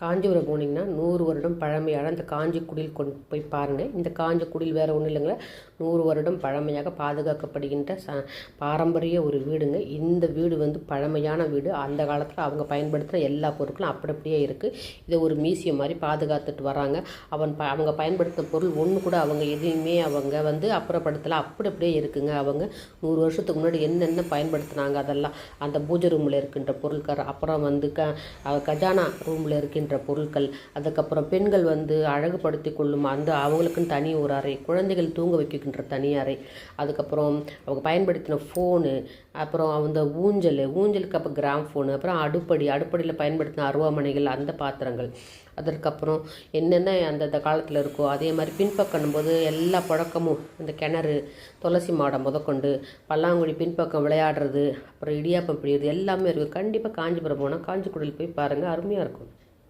காஞ்சிபுரம் போனீங்கன்னா 100 வருடம் பழமையான அந்த காஞ்சி குடில் கொண்டு போய் பாருங்கள். இந்த காஞ்சி குடில் வேறு ஒன்றும் இல்லைங்க, 100 வருடம் பழமையாக பாதுகாக்கப்படுகின்ற பாரம்பரிய ஒரு வீடுங்க. இந்த வீடு வந்து பழமையான வீடு. அந்த காலத்தில் அவங்க பயன்படுத்தின எல்லா பொருட்களும் அப்படியே இருக்குது. இதை ஒரு மியூசியம் மாதிரி பாதுகாத்துட்டு வராங்க. அவங்க பயன்படுத்தின பொருள் ஒன்று கூட அவங்க எதையுமே அவங்க வந்து அப்புறப்படுத்தலை, அப்படியே இருக்குங்க. அவங்க 100 வருஷத்துக்கு முன்னாடி என்னென்ன பயன்படுத்தினாங்க அதெல்லாம் அந்த பூஜை ரூமில் இருக்கின்ற பொருட்கள், அப்புறம் வந்து கஜானா ரூமில் இருக்கின்ற பொருட்கள், அதுக்கப்புறம் பெண்கள் வந்து அழகுபடுத்தி கொள்ளும் அந்த அவங்களுக்குன்னு தனி ஒரு அறை, குழந்தைகள் தூங்க வைக்கின்ற தனி அறை, அதுக்கப்புறம் அவங்க பயன்படுத்தின ஃபோனு, அப்புறம் அந்த ஊஞ்சலுக்கு அப்புறம் கிராம் ஃபோனு, அப்புறம் அடுப்படியில் பயன்படுத்தின அருவாமனைகள், அந்த பாத்திரங்கள், அதற்கப்புறம் என்னென்ன அந்த காலத்தில் இருக்கோ அதே மாதிரி பின்பக்கம் போது எல்லா பழக்கமும் இந்த கிணறு, துளசி மாடம் முதற்கொண்டு பல்லாங்குழி பின்பக்கம் விளையாடுறது, அப்புறம் இடியாப்பம் பிடிக்கிறது எல்லாமே இருக்குது. கண்டிப்பாக காஞ்சிபுரம் போனால் காஞ்சிக்குடியில் போய் பாருங்கள், அருமையாக இருக்கும்.